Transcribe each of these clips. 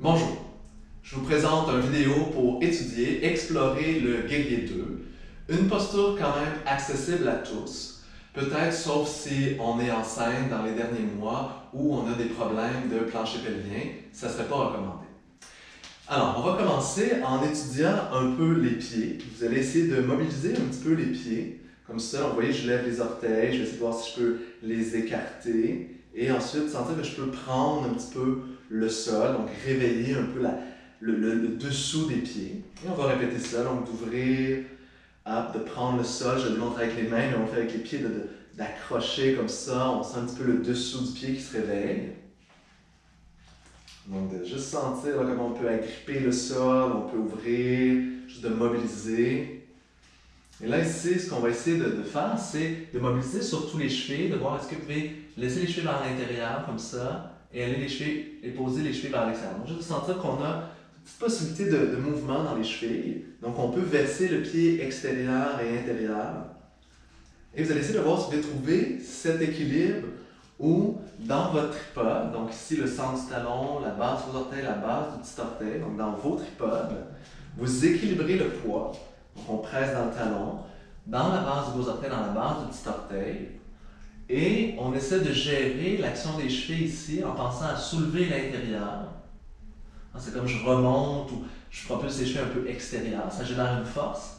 Bonjour, je vous présente une vidéo pour étudier, explorer le guerrier 2, une posture quand même accessible à tous, peut-être sauf si on est enceinte dans les derniers mois ou on a des problèmes de plancher pelvien, ça ne serait pas recommandé. Alors, on va commencer en étudiant un peu les pieds. Vous allez essayer de mobiliser un petit peu les pieds, comme ça, vous voyez, je lève les orteils, je vais essayer de voir si je peux les écarter, et ensuite sentir que je peux prendre un petit peu le sol, donc réveiller un peu le dessous des pieds. Et on va répéter ça, donc d'ouvrir, de prendre le sol, je le démontre avec les mains, mais on fait avec les pieds, d'accrocher comme ça, on sent un petit peu le dessous du pied qui se réveille. Donc de juste sentir là, comment on peut agripper le sol, on peut ouvrir, juste de mobiliser. Et là ici, ce qu'on va essayer de faire, c'est de mobiliser sur tous les chevilles, de voir est-ce que vous pouvez laisser les chevilles vers l'intérieur comme ça, et aller les chevilles, et poser les chevilles vers l'extérieur. Donc juste de sentir qu'on a une petite possibilité de mouvement dans les chevilles. Donc on peut verser le pied extérieur et intérieur. Et vous allez essayer de voir si vous pouvez trouver cet équilibre où dans votre tripode, donc ici le centre du talon, la base de vos orteils, la base du petit orteil, donc dans vos tripodes, vous équilibrez le poids, donc on presse dans le talon, dans la base de vos orteils, dans la base du petit orteil, et on essaie de gérer l'action des chevilles ici en pensant à soulever l'intérieur. C'est comme je remonte ou je propulse les chevilles un peu extérieures, ça génère une force.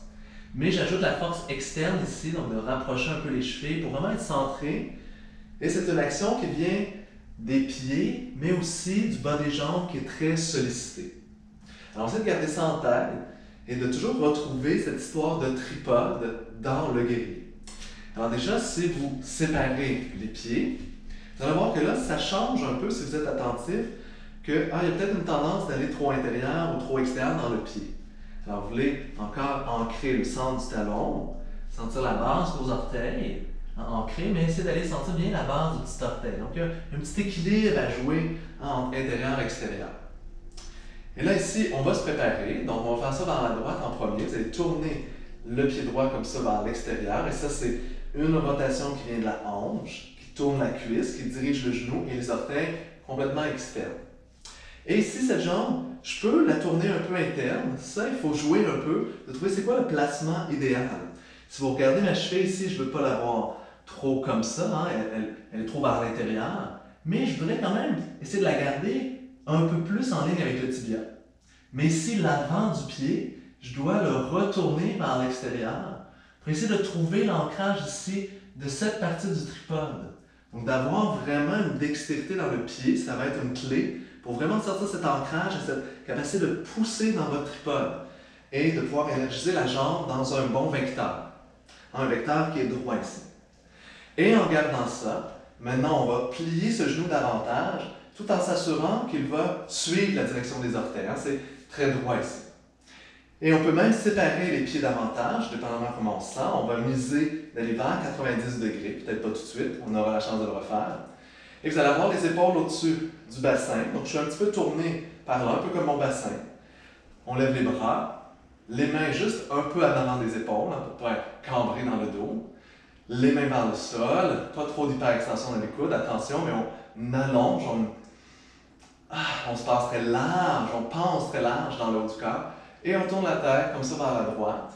Mais j'ajoute la force externe ici, donc de rapprocher un peu les chevilles pour vraiment être centré. Et c'est une action qui vient des pieds, mais aussi du bas des jambes qui est très sollicité. Alors, on essaie de garder ça en tête et de toujours retrouver cette histoire de tripode dans le guerrier. Alors déjà, si vous séparez les pieds, vous allez voir que là, ça change un peu si vous êtes attentif, qu'il y a peut-être une tendance d'aller trop intérieur ou trop extérieur dans le pied. Alors, vous voulez encore ancrer le centre du talon, sentir la base de vos orteils, ancrer, mais essayer d'aller sentir bien la base du petit orteil. Donc, il y a un petit équilibre à jouer entre intérieur et extérieur. Et là, ici, on va se préparer. Donc, on va faire ça vers la droite en premier. Vous allez tourner le pied droit comme ça vers l'extérieur. Et ça, c'est une rotation qui vient de la hanche, qui tourne la cuisse, qui dirige le genou et les orteils complètement externes. Et ici, cette jambe, je peux la tourner un peu interne. Ça, il faut jouer un peu, de trouver c'est quoi le placement idéal. Si vous regardez ma cheville ici, je ne veux pas l'avoir trop comme ça, hein, elle est trop vers l'intérieur, mais je voudrais quand même essayer de la garder un peu plus en ligne avec le tibia. Mais ici, l'avant du pied, je dois le retourner vers l'extérieur pour essayer de trouver l'ancrage ici de cette partie du tripode. Donc d'avoir vraiment une dextérité dans le pied, ça va être une clé pour vraiment sortir cet ancrage et cette capacité de pousser dans votre tripode et de pouvoir énergiser la jambe dans un bon vecteur. Un vecteur qui est droit ici. Et en gardant ça, maintenant on va plier ce genou davantage tout en s'assurant qu'il va suivre la direction des orteils. C'est très droit ici. Et on peut même séparer les pieds davantage, dépendamment comment on se sent. On va miser d'aller vers 90 degrés, peut-être pas tout de suite, on aura la chance de le refaire. Et vous allez avoir les épaules au-dessus du bassin. Donc je suis un petit peu tourné par là, un peu comme mon bassin. On lève les bras, les mains juste un peu en avant des épaules, pour ne pas être cambré dans le dos. Les mains vers le sol, pas trop d'hyperextension dans les coudes, attention, mais on allonge, on se passe très large, on pense très large dans le haut du corps, et on tourne la tête comme ça vers la droite.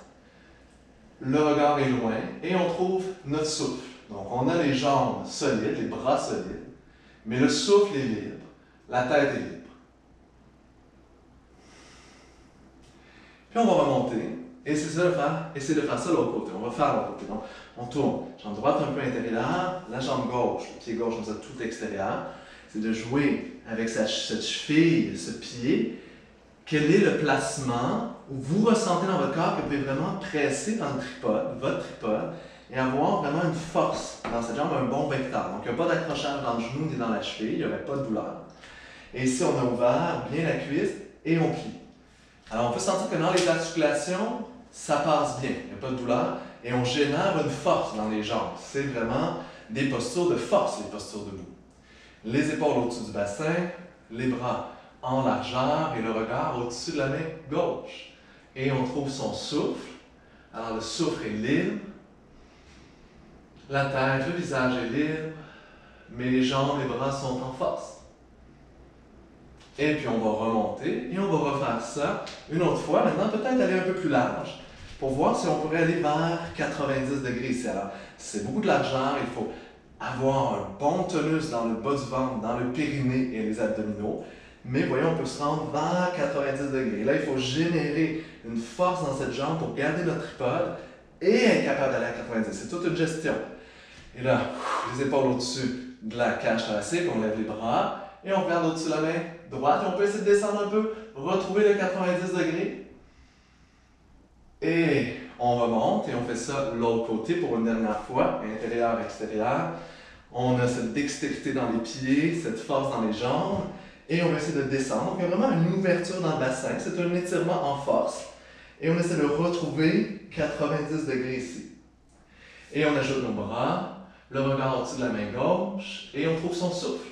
Le regard est loin, et on trouve notre souffle. Donc on a les jambes solides, les bras solides, mais le souffle est libre, la tête est libre. Puis on va remonter, et essayer de faire ça de l'autre côté. On va faire l'autre côté. Donc, on tourne. Jambe droite un peu intérieure, la jambe gauche, le pied gauche, comme ça, tout extérieur. C'est de jouer avec cette cheville, ce pied. Quel est le placement où vous ressentez dans votre corps que vous pouvez vraiment presser dans le tripode, votre tripode, et avoir vraiment une force dans cette jambe, un bon vecteur. Donc, il n'y a pas d'accrochage dans le genou ni dans la cheville, il n'y aurait pas de douleur. Et ici, on a ouvert bien la cuisse et on plie. Alors, on peut sentir que dans les articulations, ça passe bien, il n'y a pas de douleur, et on génère une force dans les jambes. C'est vraiment des postures de force, les postures debout. Les épaules au-dessus du bassin, les bras en largeur et le regard au-dessus de la main gauche. Et on trouve son souffle. Alors, le souffle est libre, la tête, le visage est libre, mais les jambes, les bras sont en force. Et puis on va remonter et on va refaire ça une autre fois. Maintenant, peut-être aller un peu plus large pour voir si on pourrait aller vers 90 degrés ici. Alors, c'est beaucoup de largeur, il faut avoir un bon tonus dans le bas du ventre, dans le périnée et les abdominaux. Mais voyons, on peut se rendre vers 90 degrés. Là, il faut générer une force dans cette jambe pour garder notre tripode et être capable d'aller à 90. C'est toute une gestion. Et là, les épaules au-dessus de la cage thoracique, on lève les bras et on regarde au-dessus de la main droite. Et on peut essayer de descendre un peu, retrouver le 90 degrés. Et on remonte et on fait ça de l'autre côté pour une dernière fois, intérieur, extérieur. On a cette dextérité dans les pieds, cette force dans les jambes. Et on va essayer de descendre. Il y a vraiment une ouverture dans le bassin. C'est un étirement en force. Et on essaie de retrouver 90 degrés ici. Et on ajoute nos bras, le regard au-dessus de la main gauche, et on trouve son souffle.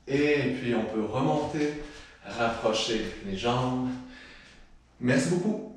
Et puis on peut remonter, rapprocher les jambes. Merci beaucoup.